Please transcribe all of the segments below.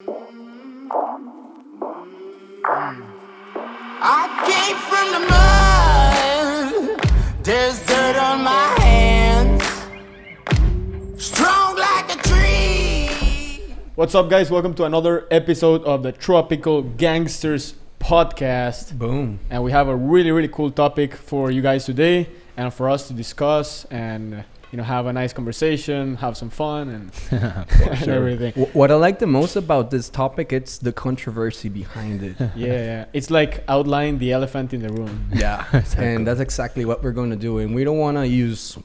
I came from the mud. There's dirt on my hands. Strong like a tree. What's up, guys? Welcome to another episode of the Tropical Gangsters Podcast. Boom. And we have a really cool topic for you guys today and for us to discuss and have a nice conversation, have some fun and, and everything. What I like the most about this topic, it's the controversy behind it. Yeah. It's like outline the elephant in the room. Yeah, and that's exactly what we're going to do. And we don't want to use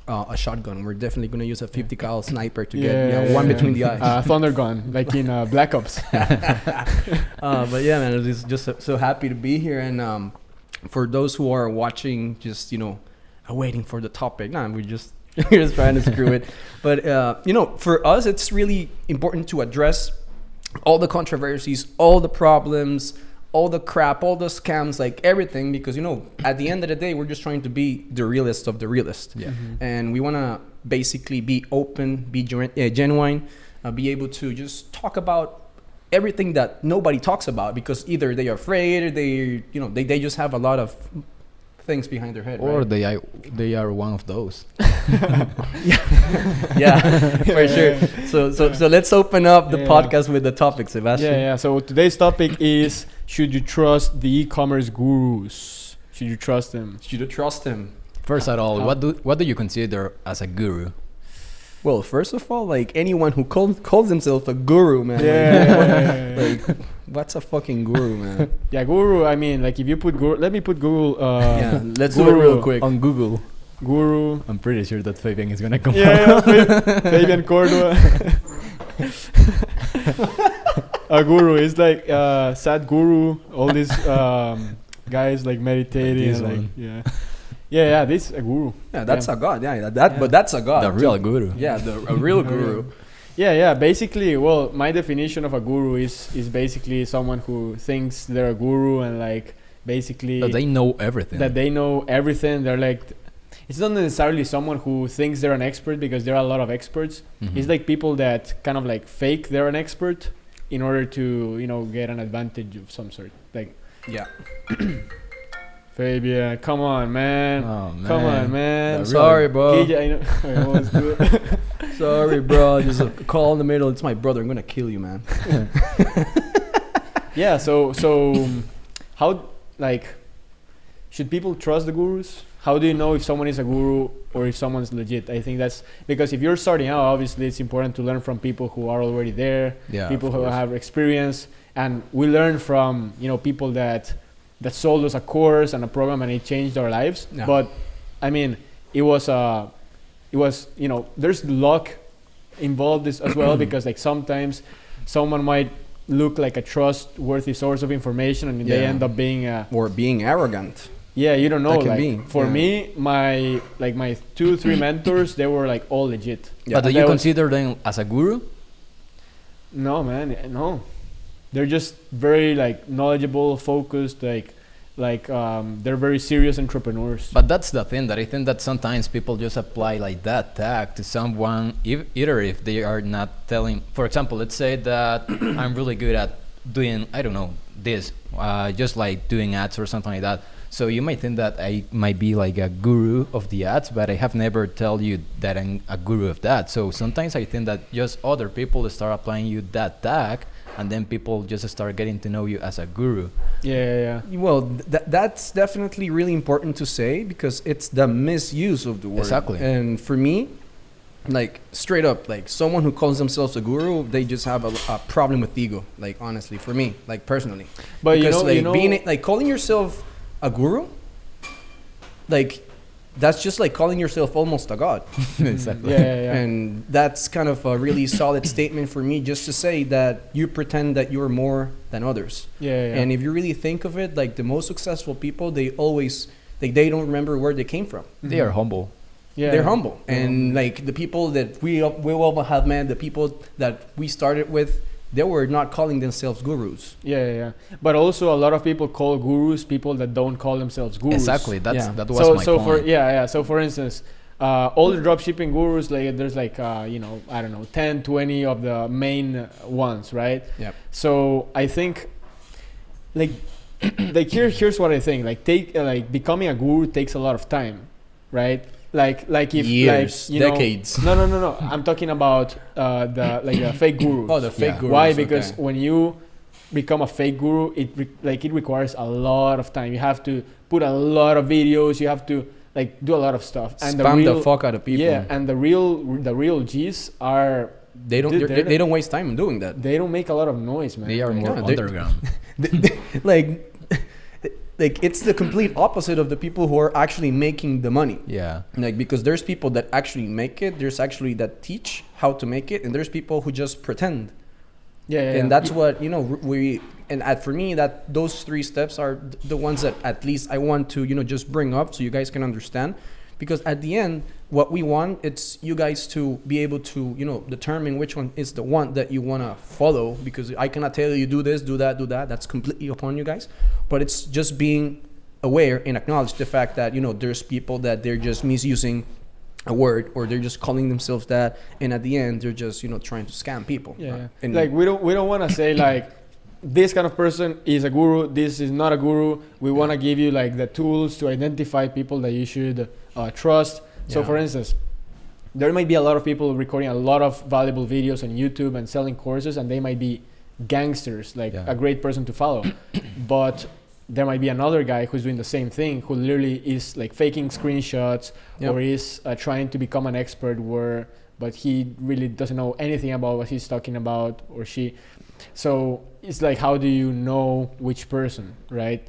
a shotgun. We're definitely going to use a 50 cal sniper to get one between the eyes. Thunder gun, like in Black Ops. But yeah, man, I'm just so happy to be here. And for those who are watching, just, waiting for the topic. We're just trying to screw it. But, for us, it's really important to address all the controversies, all the problems, all the crap, all the scams, like everything, because, at the end of the day, we're just trying to be the realest of the realest. Yeah. And we want to basically be open, be genuine, be able to just talk about everything that nobody talks about, because either they're afraid or they just have a lot of things behind their head, or right? they are one of those. yeah, for sure. So let's open up the podcast with the topic, Sebastian. Yeah. So today's topic is: should you trust the e-commerce gurus? Should you trust them? Should you trust him? First of all, what do you consider as a guru? Well, first of all, like anyone who calls himself a guru, man. Like, what's a fucking guru, man? Yeah, guru. I mean, like if you put guru, let me put Google. Let's do it real quick. On Google. Guru. I'm pretty sure that Fabian is gonna come Yeah, Fabian Cordova. A guru is like Sadhguru. All these guys like meditating. Like, yeah. This is a guru. Yeah, that's a god. But that's a god. The real guru. Yeah, a real guru. Yeah. Basically, well, my definition of a guru is basically someone who thinks they're a guru and like basically that they know everything. They're like, it's not necessarily someone who thinks they're an expert, because there are a lot of experts. Mm-hmm. It's like people that kind of like fake they're an expert in order to get an advantage of some sort. Like, yeah. Fabian, come on, man. Oh, man. Come on, man. Sorry, bro. KJ, I know. I almost do it. Sorry, bro. Just a call in the middle. It's my brother. I'm gonna kill you, man. Yeah. So, how should people trust the gurus? How do you know if someone is a guru or if someone's legit? I think that's because if you're starting out, obviously it's important to learn from people who are already there, people who have experience, and we learn from people that sold us a course and a program and it changed our lives. Yeah. But I mean, it was there's luck involved as well, because like sometimes someone might look like a trustworthy source of information and they end up being or being arrogant. Yeah, you don't know. Me, my 2-3 mentors, they were like all legit. Yeah. But do you consider them as a guru? No, man, no. They're just very like knowledgeable, focused, like they're very serious entrepreneurs. But that's the thing, that I think that sometimes people just apply like that tag to someone, either if they are not telling. For example, let's say that I'm really good at doing, I don't know, this, just like doing ads or something like that. So you might think that I might be like a guru of the ads, but I have never tell you that I'm a guru of that. So sometimes I think that just other people start applying you that tag, and then people just start getting to know you as a guru. Yeah. Well, that's definitely really important to say, because it's the misuse of the word. Exactly. And for me, like straight up, like someone who calls themselves a guru, they just have a problem with ego. Like honestly, for me, like personally. But because being like calling yourself a guru, like that's just like calling yourself almost a god. Exactly. Yeah. And that's kind of a really solid statement for me, just to say that you pretend that you're more than others. Yeah. And if you really think of it, like the most successful people, they always they don't remember where they came from. They are humble. Yeah. They're humble. And like the people that we all have met, the people that we started with, they were not calling themselves gurus. Yeah. But also a lot of people call gurus people that don't call themselves gurus. Exactly. That was my point. So for instance, all the dropshipping gurus, like there's like you know, I don't know, 10, 20 of the main ones, right? Yep. So I think like like here's what I think. Like becoming a guru takes a lot of time, right? Like if Years, like, you know, decades. No. I'm talking about the fake gurus. Oh, the fake gurus. Why? Because okay. when you become a fake guru, it requires a lot of time. You have to put a lot of videos. You have to like do a lot of stuff. And Spam the fuck out of people. Yeah, and the real G's are They don't waste time in doing that. they don't make a lot of noise, man. They are more Yeah, they- underground. like it's the complete opposite of the people who are actually making the money. Yeah. Like, because there's people that actually make it, there's actually that teach how to make it, and there's people who just pretend. Yeah. And that's what, you know, for me, that those 3 steps are the ones that at least I want to, you know, just bring up so you guys can understand. Because at the end, what we want, it's you guys to be able to, you know, determine which one is the one that you want to follow. Because I cannot tell you do this, do that, do that. That's completely upon you guys. But it's just being aware and acknowledge the fact that, you know, there's people that they're just misusing a word, or they're just calling themselves that, and at the end they're just, you know, trying to scam people. Yeah. And Like we don't want to say like this kind of person is a guru, this is not a guru. We want to give you like the tools to identify people that you should trust. So Yeah. for instance, there might be a lot of people recording a lot of valuable videos on YouTube and selling courses, and they might be gangsters, like Yeah. a great person to follow. But there might be another guy who's doing the same thing, who literally is like faking screenshots, Yep. or is trying to become an expert but he really doesn't know anything about what he's talking about, or she. So it's like, how do you know which person, right?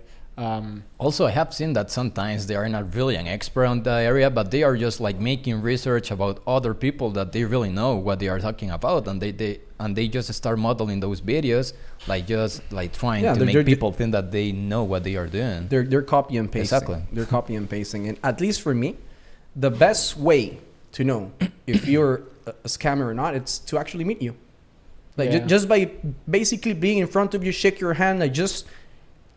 Also, I have seen that sometimes they are not really an expert on the area, but they are just like making research about other people that they really know what they are talking about, and they just start modeling those videos, like just like trying to make people think that they know what they are doing. They're copy and pasting. Exactly. They're copy and pasting. And at least for me, the best way to know if you're a scammer or not, it's to actually meet you. Like just by basically being in front of you, shake your hand, like just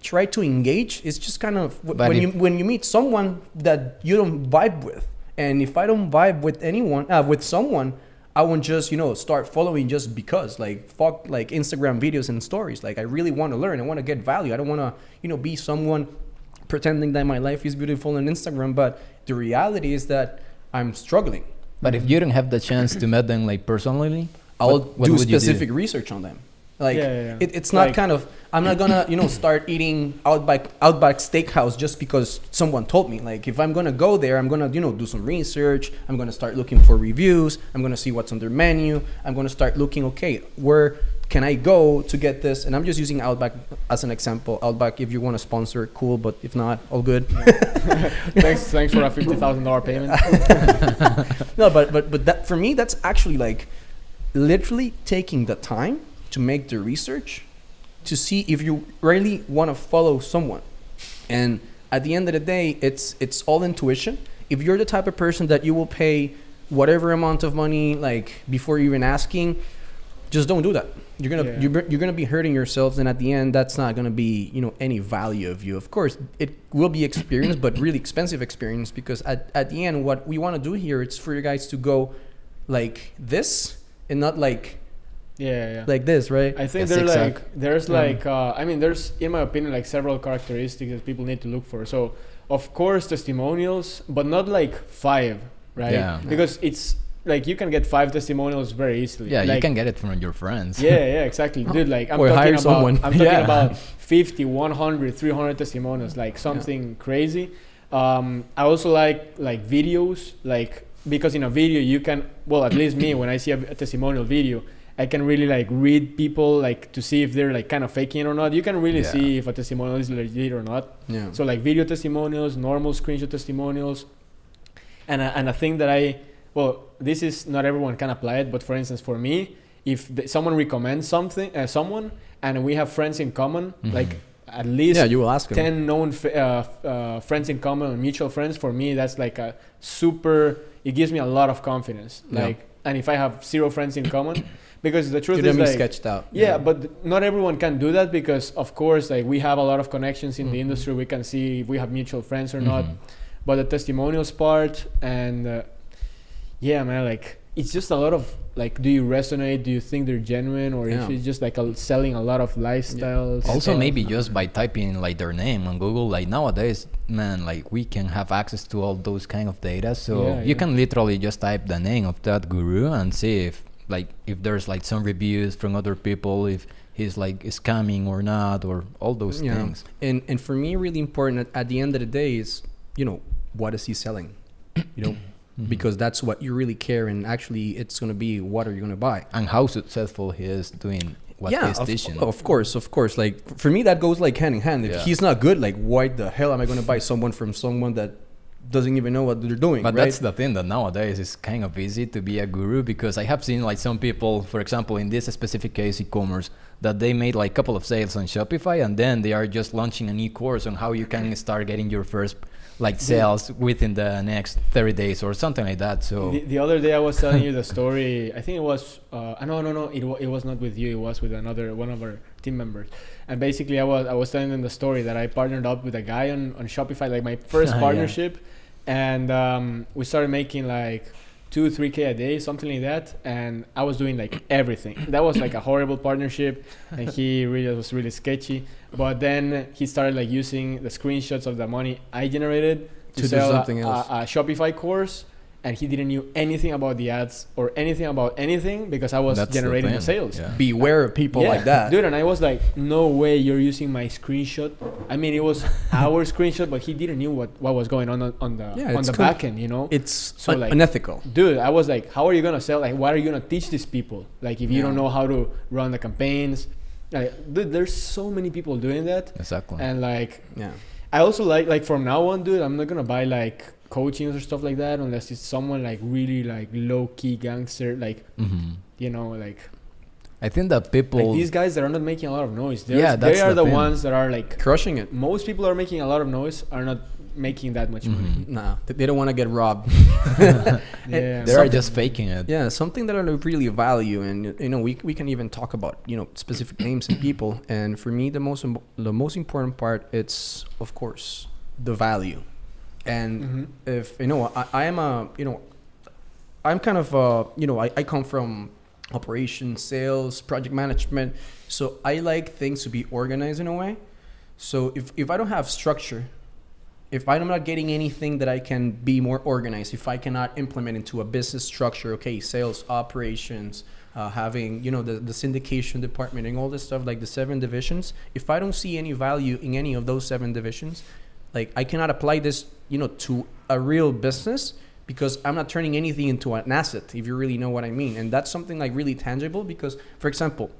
try to engage. It's just kind of when you meet someone that you don't vibe with, and if I don't vibe with anyone, with someone, I won't just, you know, start following just because, like, fuck, like Instagram videos and stories. Like, I really want to learn. I want to get value. I don't want to, you know, be someone pretending that my life is beautiful on Instagram, but the reality is that I'm struggling. But if you don't have the chance to meet them like personally, I'll what do would you specific research on them. Like, Yeah. it's not Like- kind of, I'm not gonna, you know, start eating Outback Steakhouse just because someone told me. Like, if I'm gonna go there, I'm gonna, you know, do some research. I'm gonna start looking for reviews. I'm gonna see what's on their menu. I'm gonna start looking, okay, where can I go to get this? And I'm just using Outback as an example. Outback, if you want to sponsor, cool, but if not, all good. thanks for a $50,000 payment. No, but that, for me, that's actually like literally taking the time to make the research to see if you really want to follow someone. And at the end of the day, it's all intuition. If you're the type of person that you will pay whatever amount of money, like, before even asking, just don't do that. You're gonna be hurting yourselves, and at the end, that's not gonna be, you know, any value of you. Of course, it will be experience, but really expensive experience, because at the end, what we want to do here, it's for you guys to go like this and not like like this, right? I think there's in my opinion, like several characteristics that people need to look for. So of course testimonials, but not like 5, right? Yeah. Because it's like you can get 5 testimonials very easily. Yeah, like, you can get it from your friends. Yeah, exactly. Dude, like I'm Or hire talking someone. about 50, 100, 300 testimonials, like something crazy. I also like videos, like, because in a video you can, well, at least me, when I see a testimonial video, I can really like read people, like, to see if they're like kind of faking it or not. You can really see if a testimonial is legit or not. Yeah. So like video testimonials, normal screenshot testimonials, and a thing that this is not everyone can apply it, but for instance, for me, if someone recommends someone, and we have friends in common, like at least you will ask them. 10 known friends in common, mutual friends, for me that's like a super, it gives me a lot of confidence. Like, and if I have 0 friends in common, because the truth is, like, sketched out. Yeah, but not everyone can do that, because of course, like, we have a lot of connections in the industry. We can see if we have mutual friends or not. But the testimonials part, and yeah, man, like it's just a lot of like, do you resonate? Do you think they're genuine, or Yeah. if it's just like selling a lot of lifestyles? Also, stuff? maybe just by typing like their name on Google, like nowadays, man, like we can have access to all those kind of data. So Yeah, you can literally just type the name of that guru and see if there's like some reviews from other people, if he's like scamming or not, or all those things. And for me, really important at the end of the day is, what is he selling? Because that's what you really care, and actually it's going to be what are you going to buy, And how successful he is doing what he's teaching. of course. Like for me, that goes like hand in hand. If he's not good, like why the hell am I going to buy someone from someone that doesn't even know what they're doing? But right? that's the thing, that nowadays it's kind of easy to be a guru, because I have seen like some people, for example, in this specific case, e-commerce, that they made like a couple of sales on Shopify, and then they are just launching a new course on how you can start getting your first like sales within the next 30 days or something like that. So The other day I was telling you the story. I think it was no. It was not with you. It was with one of our team members. And basically, I was telling them the story that I partnered up with a guy on Shopify, like my first partnership, and we started making like 2-3K a day, something like that. And I was doing like everything. That was like a horrible partnership, and he really was really sketchy. But then he started like using the screenshots of the money I generated to do sell something else. a Shopify course, and he didn't know anything about the ads or anything about anything, because I was that's generating the thing. sales. Yeah. Beware of people like that. Dude, and I was like, no way you're using my screenshot. I mean, it was our screenshot, but he didn't know what was going on the back end, It's So, like, unethical. Dude, I was like, how are you gonna sell? Like, what are you gonna teach these people? Like, if you don't know how to run the campaigns. Like, dude, there's so many people doing that. Exactly. And like, Yeah. I also like from now on, dude, I'm not gonna buy like coachings or stuff like that unless it's someone like really like low key gangster, like like I think that people, these guys that are not making a lot of noise. Yeah, They that's are the the thing. ones that are like Crushing it. most people are making a lot of noise are not making that much money. Nah, they don't want to get robbed. Yeah. they are just faking it. Yeah, something that I really value, and we can even talk about specific names and people. And for me, the most important part, it's of course the value. And if I am I'm kind of I come from operations, sales, project management, so I like things to be organized in a way. So if I don't have structure, if I'm not getting anything that I can be more organized, if I cannot implement into a business structure, okay, sales, operations, having, the syndication department and all this stuff, like the 7 divisions, if I don't see any value in any of those 7 divisions, like I cannot apply this, to a real business, because I'm not turning anything into an asset, if you really know what I mean. And that's something like really tangible, because, for example,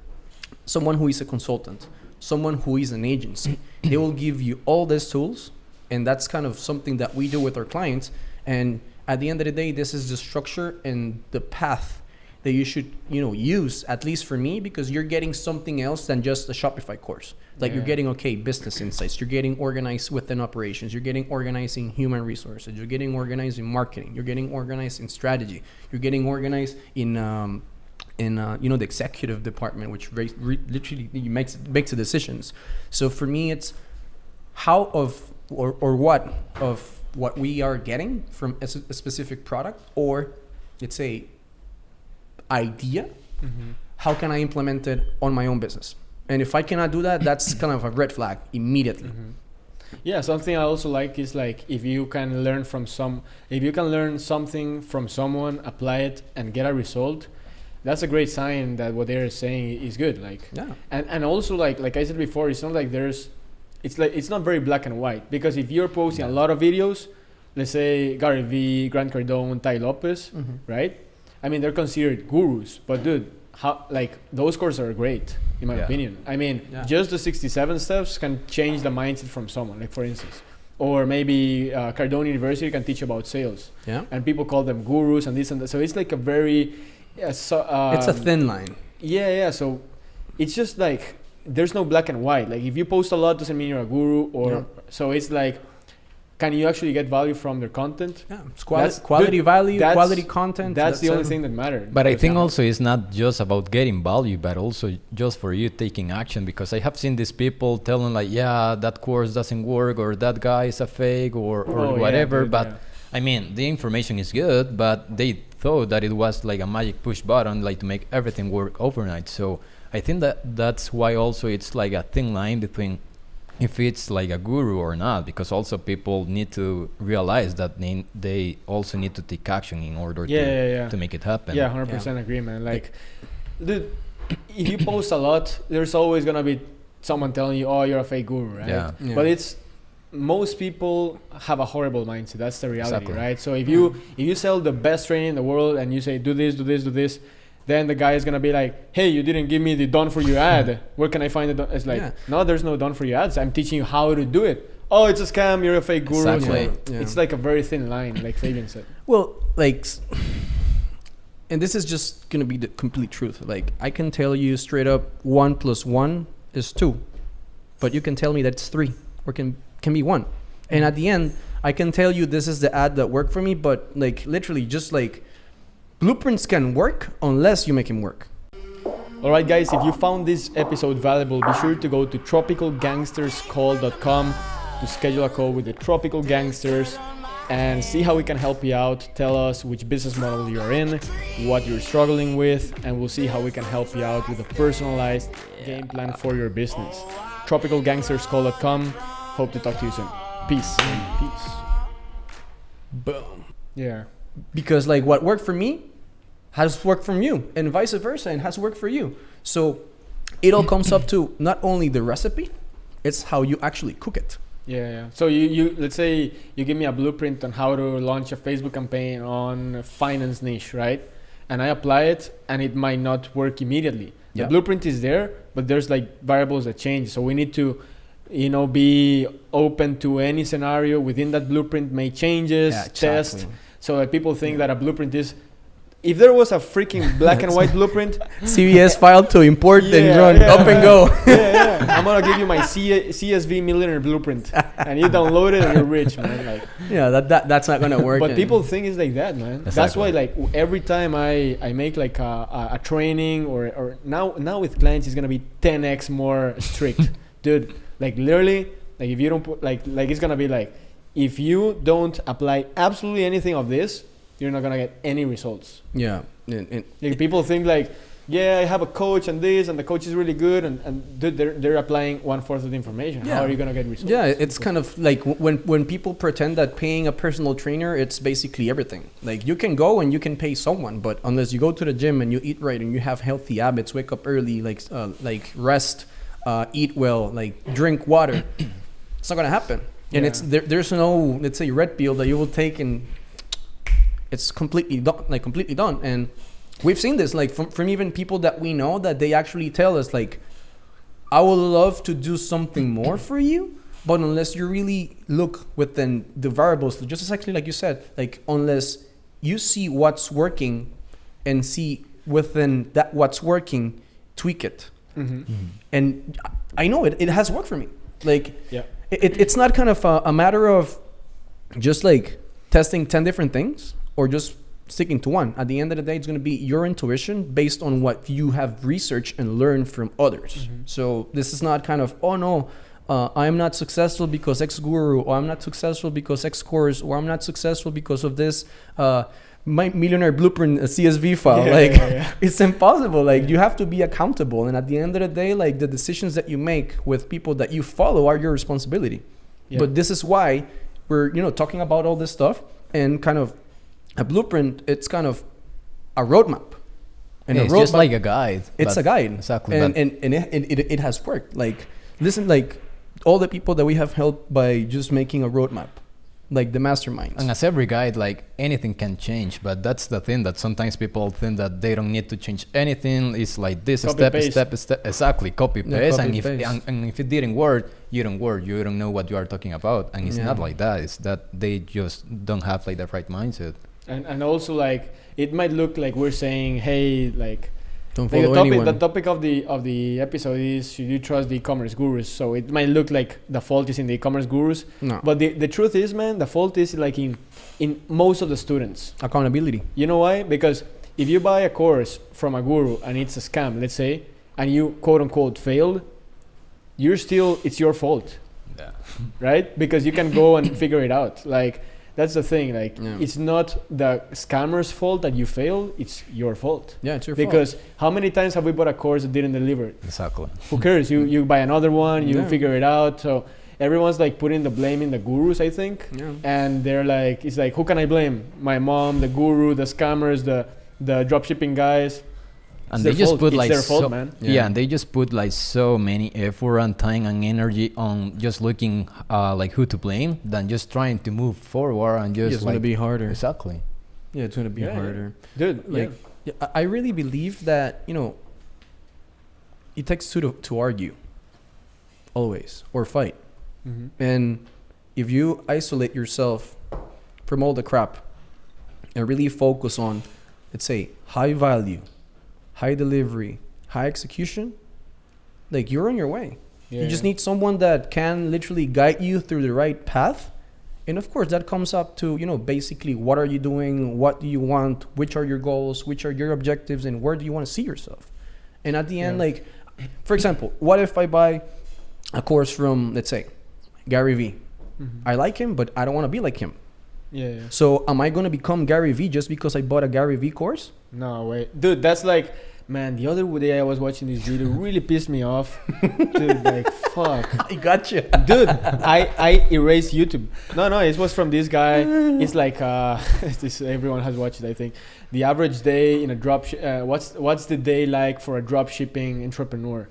someone who is a consultant, someone who is an agency, they will give you all these tools. And that's kind of something that we do with our clients. And at the end of the day, this is the structure and the path that you should, use, at least for me, because you're getting something else than just a Shopify course. Like you're getting, business insights. You're getting organized within operations. You're getting organized in human resources. You're getting organized in marketing. You're getting organized in strategy. You're getting organized in the executive department, which literally makes the decisions. So for me, it's how what we are getting from a specific product, or let's say idea, how can I implement it on my own business? And if I cannot do that, that's kind of a red flag immediately. Yeah, something I also like is like if you can learn something from someone, apply it and get a result, that's a great sign that what they're saying is good. Like, and also like I said before, it's not like it's not very black and white, because if you're posting a lot of videos, let's say Gary Vee, Grant Cardone, Ty Lopez, right? I mean, they're considered gurus, but dude, those courses are great in my opinion. I mean, just the 67 steps can change the mindset from someone, like for instance, or maybe Cardone University can teach about sales, and people call them gurus and this and that. So it's like a very, it's a thin line. Yeah. So it's just like, there's no black and white. Like if you post a lot doesn't mean you're a guru, or so it's like, can you actually get value from their content? Yeah, it's quality value, quality content. That's the only thing that matters. But I think also it's not just about getting value, but also just for you taking action, because I have seen these people telling like, yeah, that course doesn't work, or that guy is a fake, or whatever. Dude, but I mean, the information is good, but they thought that it was like a magic push button, like to make everything work overnight. So I think that that's why also it's like a thin line between if it's like a guru or not, because also people need to realize that they also need to take action in order to make it happen. Yeah, 100% agree, man. Like, dude, if you post a lot, there's always gonna be someone telling you, "Oh, you're a fake guru," right? Yeah. But it's most people have a horrible mindset. That's the reality, Exactly. right? So if you sell the best training in the world and you say do this, do this, do this, then the guy is gonna be like, "Hey, you didn't give me the done for you ad. Where can I find it?" It's like, no, there's no done for you ads. I'm teaching you how to do it. Oh, it's a scam. You're a fake guru. Exactly. So it's like a very thin line, like Fabian said. Well, like, and this is just gonna be the complete truth. Like, I can tell you straight up, 1 + 1 is 2, but you can tell me that's 3, or can be 1. And at the end, I can tell you this is the ad that worked for me, but like literally, just like blueprints can work unless you make them work. All right, guys, if you found this episode valuable, be sure to go to tropicalgangsterscall.com to schedule a call with the Tropical Gangsters and see how we can help you out. Tell us which business model you're in, what you're struggling with, and we'll see how we can help you out with a personalized game plan for your business. tropicalgangsterscall.com. Hope to talk to you soon. Peace. Peace. Boom. Yeah. Because like what worked for me has worked for you, and vice versa, and has worked for you. So it all comes up to not only the recipe, it's how you actually cook it. Yeah. So you let's say you give me a blueprint on how to launch a Facebook campaign on finance niche, right? And I apply it, and it might not work immediately. The blueprint is there, but there's like variables that change. So we need to, be open to any scenario within that blueprint, make changes, test. So that people think that a blueprint is, if there was a freaking black and white blueprint, CVS file to import and run up and go. I'm gonna give you my CSV millionaire blueprint, and you download it and you're rich, man. Like, that's not gonna work. But people think it's like that, man. Exactly. That's why, like, every time I make like a training or now with clients, it's gonna be 10x more strict, dude. Like literally, like if you don't put like it's gonna be like, if you don't apply absolutely anything of this, you're not gonna get any results. Yeah. Like people think like, yeah, I have a coach and this, and the coach is really good, and dude, they're applying 1/4 of the information. Yeah. How are you gonna get results? Yeah, it's kind of like when people pretend that paying a personal trainer, it's basically everything. Like you can go and you can pay someone, but unless you go to the gym and you eat right and you have healthy habits, wake up early, like rest, eat well, like drink water, it's not gonna happen. And it's there's no, let's say, red pill that you will take and it's completely done. And we've seen this like from even people that we know, that they actually tell us like, I would love to do something more for you, but unless you really look within the variables, just exactly like you said, like unless you see what's working and see within that what's working, tweak it. And I know it has worked for me. Like it's not kind of a matter of just like testing 10 different things or just sticking to one. At the end of the day, it's going to be your intuition based on what you have researched and learned from others. So this is not kind of, oh no, I'm not successful because X guru, or I'm not successful because X course, or I'm not successful because of this my millionaire blueprint CSV file. It's impossible. Like you have to be accountable, and at the end of the day, like the decisions that you make with people that you follow are your responsibility. But this is why we're talking about all this stuff, and kind of a blueprint, it's kind of a roadmap. And it's just like a guide. It's a guide. Exactly. And it has worked. Like listen, like all the people that we have helped by just making a roadmap, like the masterminds. And as every guide, like anything can change, but that's the thing that sometimes people think that they don't need to change anything. It's like this step, exactly, copy paste. And if it didn't work, you don't know what you are talking about. And it's not like that. It's that they just don't have like the right mindset. And also like it might look like we're saying, hey, like don't follow anyone. The topic of the episode is, should you trust the e-commerce gurus? So it might look like the fault is in the e-commerce gurus. No. But the truth is, man, the fault is like in most of the students. Accountability. You know why? Because if you buy a course from a guru and it's a scam, let's say, and you quote unquote failed, it's your fault. Yeah. Right? Because you can go and figure it out. Like that's the thing. Like, Yeah. it's not the scammer's fault that you failed. It's your fault. Yeah, it's your fault. Because how many times have we bought a course that didn't deliver? Exactly. Who cares? You buy another one. You Yeah. figure it out. So everyone's like putting the blame in the gurus, I think. Yeah. And they're like, it's like, who can I blame? My mom, the guru, the scammers, the dropshipping guys. And It's they their just fault. put It's like their fault, so, man. yeah. Yeah. And they just put like so many effort and time and energy on just looking like who to blame than just trying to move forward and just It's going to like be harder. exactly. Yeah, it's going to be Yeah, yeah. harder. Dude, Like, yeah, I really believe that, it takes two to argue. Always. Or fight. Mm-hmm. And if you isolate yourself from all the crap and really focus on, let's say, high value, high delivery, high execution, like you're on your way. You just need someone that can literally guide you through the right path. And of course, that comes up to, basically what are you doing? What do you want? Which are your goals? Which are your objectives? And where do you want to see yourself? And at the end, Yeah. like, for example, what if I buy a course from, let's say, Gary Vee? Mm-hmm. I like him, but I don't want to be like him. Yeah. So am I going to become Gary Vee just because I bought a Gary Vee course? No, wait. Dude, that's like, man, the other day I was watching this video, really pissed me off. Dude, like, fuck. I got you. Dude, I erased YouTube. No, it was from this guy. It's like, this everyone has watched it, I think. The average day in a drop, what's the day like for a drop shipping entrepreneur?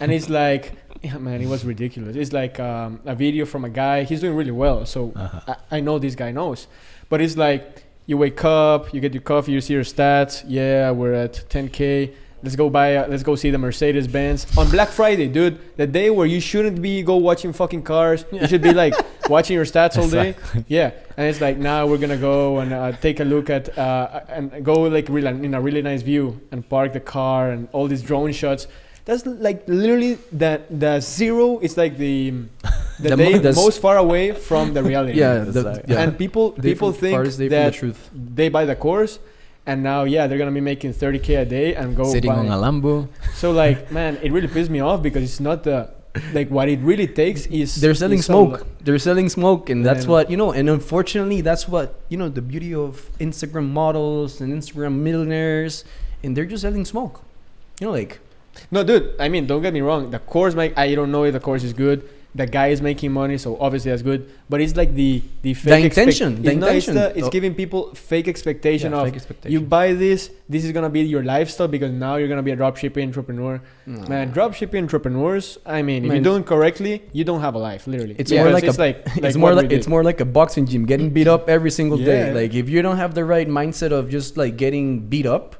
And it's like, yeah, man, it was ridiculous. It's like a video from a guy. He's doing really well, so I know this guy knows. But it's like, you wake up, you get your coffee, you see your stats. Yeah, we're at 10K. Let's go see the Mercedes Benz on Black Friday, dude. The day where you shouldn't be watching fucking cars. You should be like watching your stats all day. Yeah, and it's like, now we're gonna go and take a look at and go like in a really nice view and park the car and all these drone shots. That's like literally the zero. It's like the day most far away from the reality. Yeah, And people think that truth. they buy the course, and now they're gonna be making 30K a day and go Sitting buy. on a Lambo. So like, man, it really pissed me off because it's not the like what it really takes is they're selling smoke. They're selling smoke, and that's Man. what and unfortunately that's what the beauty of Instagram models and Instagram millionaires, and they're just selling smoke. Like. No, dude. I mean, don't get me wrong. The course, I don't know if the course is good. The guy is making money, so obviously that's good. But it's like the fake intention. It's giving people fake expectation of fake expectation. you buy this is gonna be your lifestyle because now you're gonna be a dropshipping entrepreneur. No. Man, dropshipping entrepreneurs. I mean, if you do it correctly, you don't have a life. Literally, It's more like it's more like a boxing gym, getting beat up every single day. Yeah. Like if you don't have the right mindset of just like getting beat up.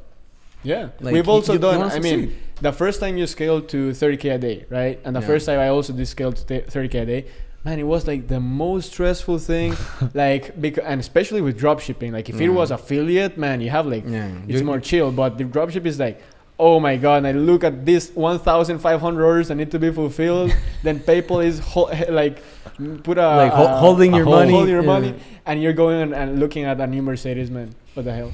Yeah, Like, we've also you done. wanna I mean, succeed. the first time you scaled to 30K a day, right? And the Yeah. first time I also did scale to 30K a day. Man, it was like the most stressful thing. Like, and especially with dropshipping. Like, if it was affiliate, man, you have like it's more chill. But the dropship is like, oh my god! And I look at this 1,500 orders that need to be fulfilled. Then PayPal is put a holding your money, holding your money, and you're going and looking at a new Mercedes, man. What the hell?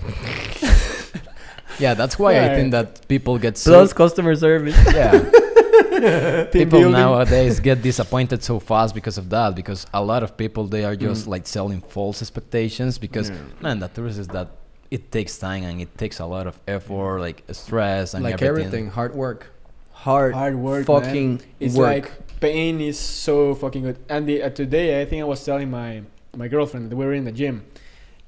Yeah, that's why I think that people get so plus customer service. yeah. People building. nowadays get disappointed so fast because of that. Because a lot of people they are just like selling false expectations. Because man, the truth is that it takes time and it takes a lot of effort, like stress and like everything, hard work, fucking man. It's work. like pain is so fucking good. And today I think I was telling my girlfriend that we were in the gym,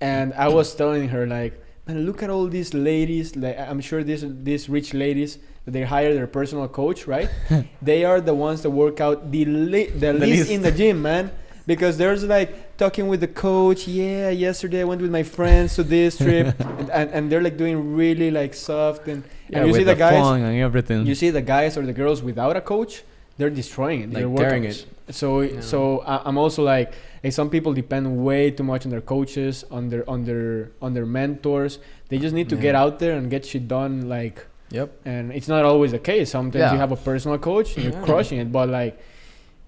and I was telling her like, man, look at all these ladies. Like, I'm sure these rich ladies that they hire their personal coach, right? They are the ones that work out the least in the gym, man. Because there's like talking with the coach. Yeah, yesterday I went with my friends to this trip, and they're like doing really like soft and you see the guys and everything. You see the guys or the girls without a coach, they're destroying it. Like they're tearing workouts. it. So I'm also like, hey, some people depend way too much on their coaches, on their mentors. They just need to get out there and get shit done. Like, and it's not always the case. Sometimes you have a personal coach and you're crushing it, but like,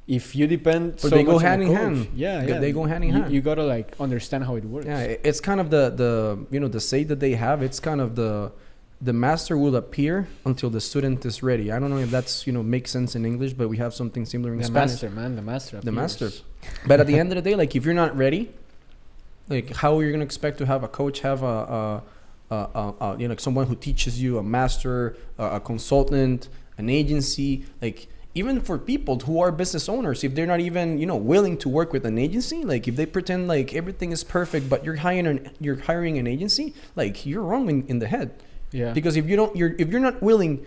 if you depend so they much go on hand the in coach, hand. They go hand in hand. You gotta like understand how it works. Yeah, it's kind of the say that they have. It's kind of the master will appear until the student is ready. I don't know if that's makes sense in English, but we have something similar in Spanish. The master But at the end of the day, like if you're not ready, Like, how are you gonna expect to have a coach, have someone who teaches you, a master, a consultant, an agency, like. Even for people who are business owners, if they're not even, willing to work with an agency, like if they pretend like everything is perfect, but you're hiring an agency, like you're wrong in the head. Yeah. Because if you're not willing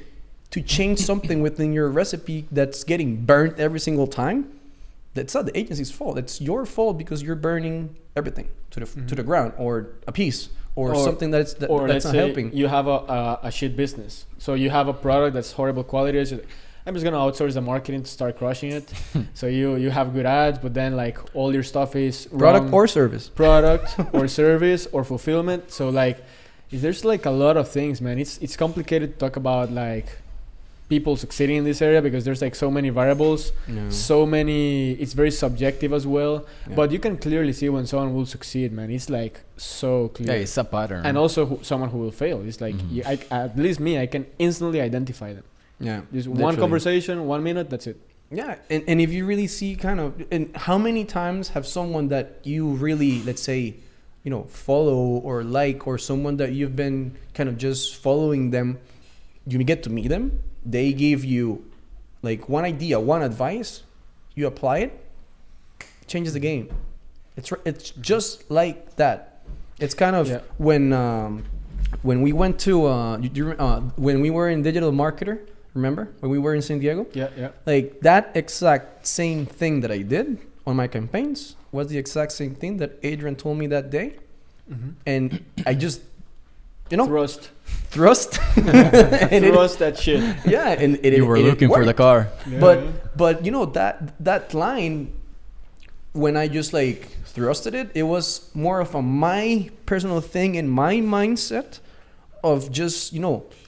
to change something within your recipe that's getting burnt every single time, that's not the agency's fault. It's your fault because you're burning everything to the ground, or a piece, or something that's let's not say helping. you have a shit business, so you have a product that's horrible quality. So I'm just gonna outsource the marketing to start crushing it. So you have good ads, but then like all your stuff is Product wrong. or service. Product or service or fulfillment. So like there's like a lot of things, man. It's complicated to talk about like people succeeding in this area because there's like so many variables, so many. It's very subjective as well. Yeah. But you can clearly see when someone will succeed, man. It's like so clear. Yeah, it's a pattern. And also someone who will fail. It's like at least me, I can instantly identify them. Yeah, just one conversation, 1 minute, that's it. Yeah, and if you really see kind of, and how many times have someone that you really, let's say, follow or like, or someone that you've been kind of just following them, you get to meet them, they give you like one idea, one advice, you apply it, changes the game. It's just like that. It's kind of when we went to when we were in Digital Marketer. Remember when we were in San Diego? Yeah. Like that exact same thing that I did on my campaigns was the exact same thing that Adrian told me that day. And I just, thrust and thrust that shit. Yeah, and you were looking for the car. Yeah. But that line, when I just like thrusted it, it was more of my personal thing in my mindset of just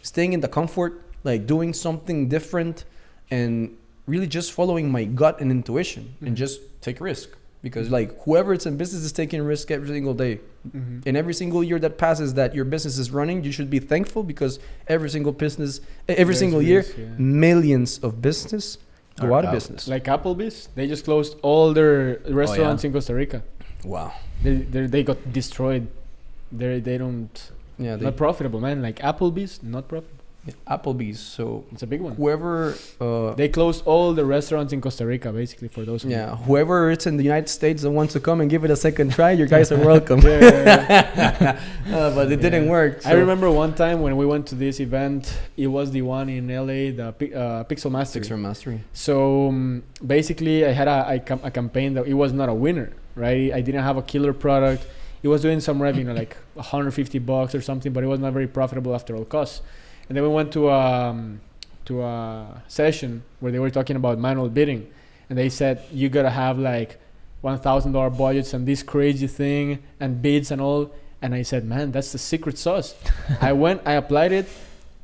staying in the comfort, like doing something different, and really just following my gut and intuition, and just take risk. Because like whoever is in business is taking risk every single day. And every single year that passes that your business is running, you should be thankful, because every single year, millions of business go out of business. Like Applebee's, they just closed all their restaurants in Costa Rica. Wow. They got destroyed. They don't. Yeah, not profitable, man. Like Applebee's, not profitable. Yeah, Applebee's, so it's a big one. Whoever they closed all the restaurants in Costa Rica, basically, for those. Whoever is in the United States that wants to come and give it a second try, you guys are welcome. But it didn't work. So. I remember one time when we went to this event. It was the one in LA, the Pixel Mastery. Pixel Mastery. So basically, I had a campaign that it was not a winner, right? I didn't have a killer product. It was doing some revenue, like $150 or something, but it was not very profitable after all costs. And then we went to a session where they were talking about manual bidding, and they said you gotta have like $1,000 budgets and this crazy thing and bids and all. And I said, man, that's the secret sauce. I applied it.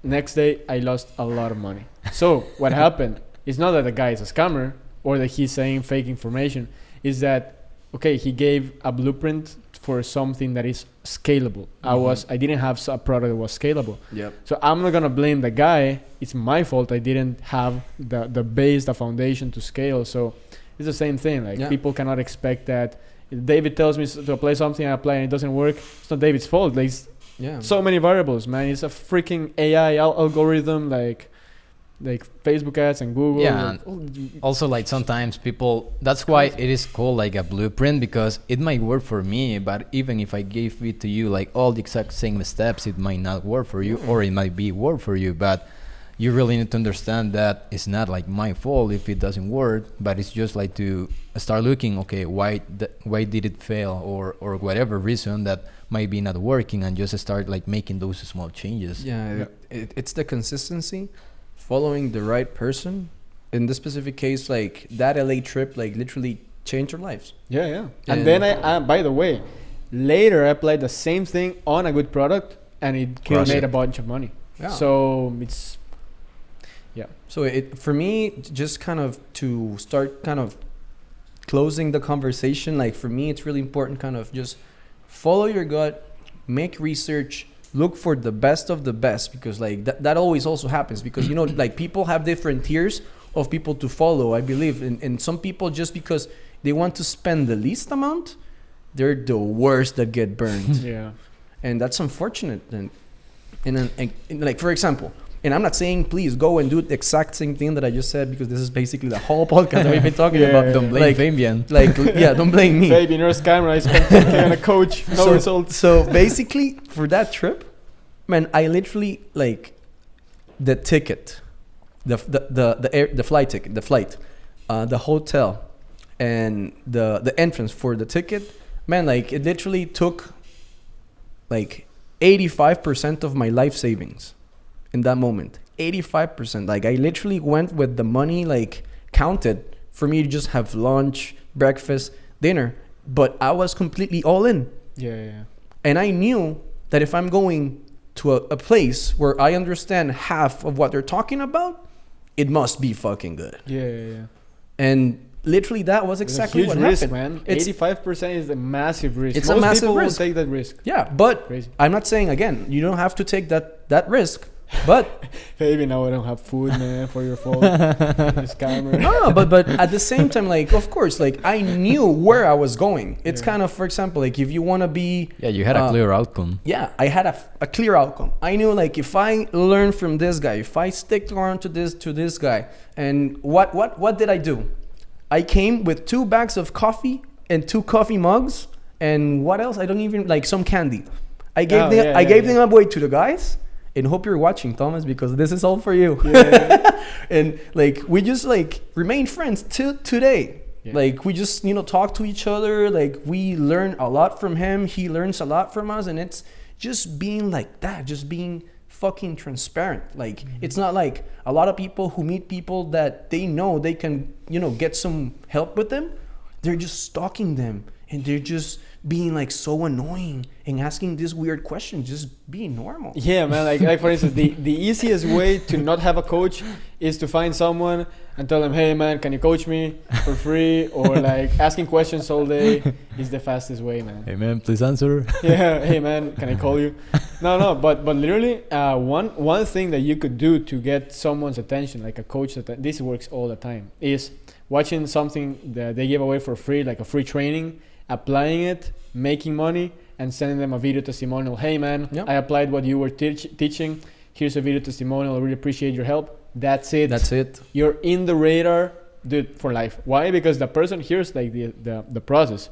Next day, I lost a lot of money. So what happened? It's not that the guy is a scammer or that he's saying fake information. Is that okay? He gave a blueprint for something that is scalable. I didn't have a product that was scalable. Yep. So I'm not gonna blame the guy. It's my fault. I didn't have the base, the foundation to scale. So it's the same thing. Like people cannot expect that. If David tells me to apply something, I apply and it doesn't work. It's not David's fault. Like so many variables, man. It's a freaking AI algorithm, like Facebook ads and Google. Yeah, and also like sometimes people, that's why it is called like a blueprint, because it might work for me, but even if I gave it to you like all the exact same steps, it might not work for you, or it might be work for you. But you really need to understand that it's not like my fault if it doesn't work, but it's just like to start looking, okay, why did it fail, or whatever reason that might be not working, and just start like making those small changes. It's the consistency, following the right person. In this specific case, like that LA trip, like literally changed our lives. And then I by the way, later I applied the same thing on a good product, and it made a bunch of money. So it's so it, for me, just kind of to start kind of closing the conversation, like for me it's really important, kind of just follow your gut, make research, look for the best of the best, because like that always also happens, because like people have different tiers of people to follow, I believe, and some people, just because they want to spend the least amount, they're the worst that get burned. Yeah. And that's unfortunate. And like, for example, and I'm not saying please go and do the exact same thing that I just said, because this is basically the whole podcast that we've been talking Yeah, about. yeah, Don't blame like, Fabian. Like, yeah, don't blame me. Baby, nurse camera, I spent 10K on a coach, no results. So basically, for that trip, man, I literally like the ticket, the flight ticket, the hotel, and the entrance for the ticket. Man, like it literally took like 85% of my life savings in that moment. 85%. Like I literally went with the money like counted for me to just have lunch, breakfast, dinner, but I was completely all in. Yeah. And I knew that if I'm going to a place where I understand half of what they're talking about, it must be fucking good. Yeah. And literally that was exactly it's a huge what risk, happened. man. 85% is a massive risk. It's Most a massive people risk. will take that risk. Yeah, but Crazy. I'm not saying, again, you don't have to take that risk. But Baby, now I don't have food, man, for your fault. This camera. no, but at the same time, like, of course, like I knew where I was going. It's kind of, for example, like if you want to be... Yeah, you had a clear outcome. Yeah, I had a clear outcome. I knew like if I learn from this guy, if I stick around to this guy, and what did I do? I came with 2 bags of coffee and 2 coffee mugs, and what else? I don't even, like, some candy. I gave them away to the guys. And hope you're watching, Thomas, because this is all for you. Yeah. And like we just like remain friends till today. Yeah. Like we just talk to each other. Like we learn a lot from him. He learns a lot from us, and it's just being like that, just being fucking transparent. Like it's not like a lot of people who meet people that they know they can get some help with them. They're just stalking them, and they're just being like so annoying and asking this weird question, just being normal. Yeah, man. Like for instance, the easiest way to not have a coach is to find someone and tell them, hey, man, can you coach me for free? Or like asking questions all day is the fastest way, man. Hey man, please answer. Yeah, hey, man, can I call you? No, but literally, one thing that you could do to get someone's attention, like a coach, this works all the time, is watching something that they give away for free, like a free training, applying it, making money, and sending them a video testimonial. Hey, man, Yep. I applied what you were teaching. Here's a video testimonial. I really appreciate your help. That's it. You're in the radar, dude, for life. Why? Because the person here's like the process.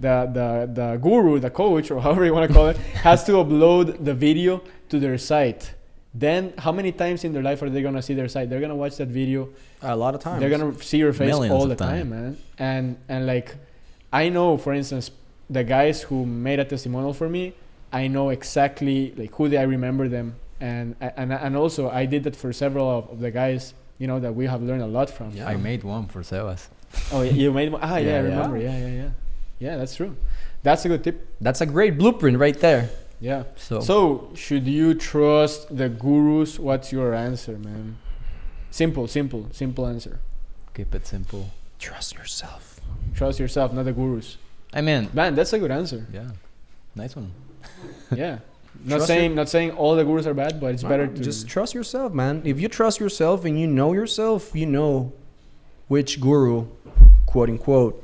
The guru, the coach, or however you want to call it, has to upload the video to their site. Then how many times in their life are they gonna see their site? They're gonna watch that video A lot of times. They're gonna see your face Millions all the of time. time, man. And like, I know, for instance, the guys who made a testimonial for me, I know exactly like who they. I remember them, and also I did that for several of the guys, that we have learned a lot from. Yeah. I made one for Sebas. Oh, you made one? Ah, yeah, I Yeah, remember. Yeah, that's true. That's a good tip. That's a great blueprint right there. Yeah. So So should you trust the gurus? What's your answer, man? Simple answer. Keep it simple. trust yourself. Trust yourself, not the gurus. I mean, Man, that's a good answer. yeah, nice one. Yeah. Not Trust saying all the gurus are bad, but it's better to just trust yourself, man. If you trust yourself and you know yourself, you know which guru, quote unquote,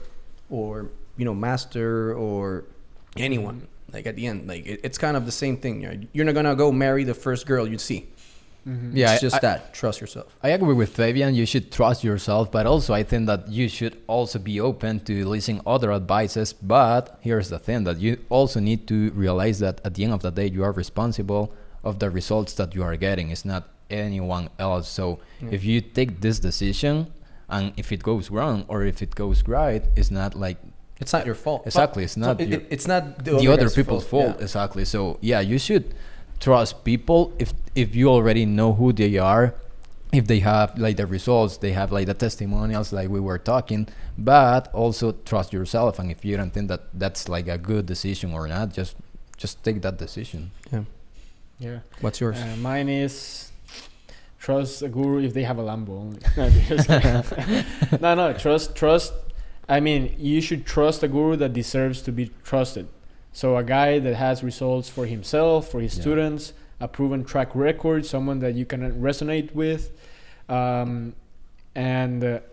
or master or anyone. Like at the end, like it's kind of the same thing. You're not gonna go marry the first girl you see. Mhm. Yeah, It's just I- that. Trust yourself. I agree with Fabian. You should trust yourself, but also I think that you should also be open to listening other advices. But here's the thing, that you also need to realize that at the end of the day, you are responsible of the results that you are getting. It's not anyone else. So if you take this decision, and if it goes wrong or if it goes right, it's not like It's not your fault. exactly. It's not your, It's not the other guy's people's fault. Yeah. Exactly. So yeah, you should trust people if you already know who they are, if they have like the results, they have like the testimonials like we were talking, but also trust yourself. And if you don't think that that's like a good decision or not, just take that decision. Yeah. What's yours? Mine is trust a guru if they have a Lambo only. No, just kidding. No, trust. I mean, you should trust a guru that deserves to be trusted. So a guy that has results for himself, for his Yeah. students, a proven track record, someone that you can resonate with.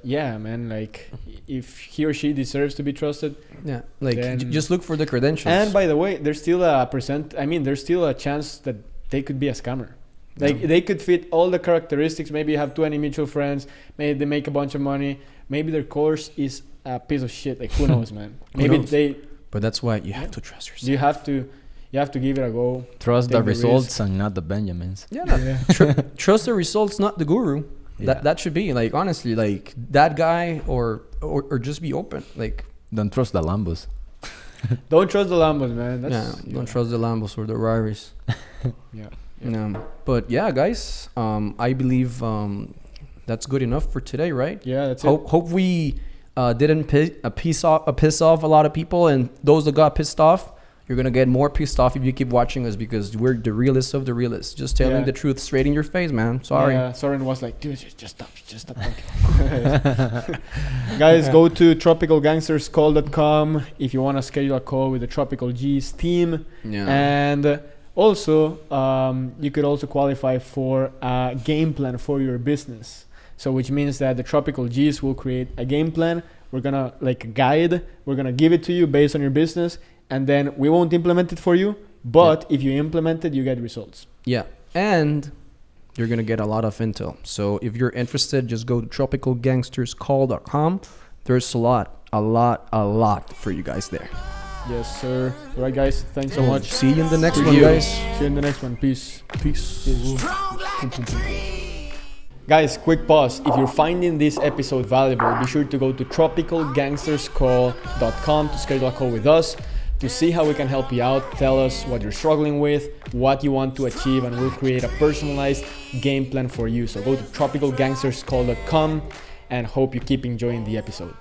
Yeah, man, like if he or she deserves to be trusted. Yeah, like Then- just look for the credentials. And by the way, there's still there's still a chance that they could be a scammer. Like they could fit all the characteristics. Maybe you have 20 mutual friends. Maybe they make a bunch of money. Maybe their course is a piece of shit. Like who knows, man? Who Maybe knows? But that's why you have to trust yourself. you have to give it a go. Trust the Take the results and not the Benjamins. Yeah, no, Yeah. trust the results, not the guru. Yeah. That should be like, honestly, like that guy or just be open. Like, Don't trust the Lambos. Don't trust the Lambos, man. don't trust the Lambos or the Rarries. Yeah. But yeah, guys, I believe that's good enough for today, right? Yeah, that's Hope we didn't piss off a lot of people, and those that got pissed off, you're gonna get more pissed off if you keep watching us, because we're the realest of the realists, just telling Yeah. the truth straight in your face, man. Sorry. Yeah, Soren was like, dude, just stop talking. Guys, go to tropicalgangsterscall.com if you want to schedule a call with the Tropical G's team. Yeah. And also, you could also qualify for a game plan for your business. So which means that the Tropical G's will create a game plan. We're going to, like a guide, we're going to give it to you based on your business. And then we won't implement it for you. But if you implement it, you get results. Yeah. And you're going to get a lot of intel. So if you're interested, just go to tropicalgangsterscall.com. There's a lot for you guys there. Yes, sir. All right, guys. Thanks so much. See you in the next See one, you. guys. See you in the next one. Peace. Strong like a tree. Guys, quick pause. If you're finding this episode valuable, be sure to go to tropicalgangsterscall.com to schedule a call with us to see how we can help you out. Tell us what you're struggling with, what you want to achieve, and we'll create a personalized game plan for you. So go to tropicalgangsterscall.com and hope you keep enjoying the episode.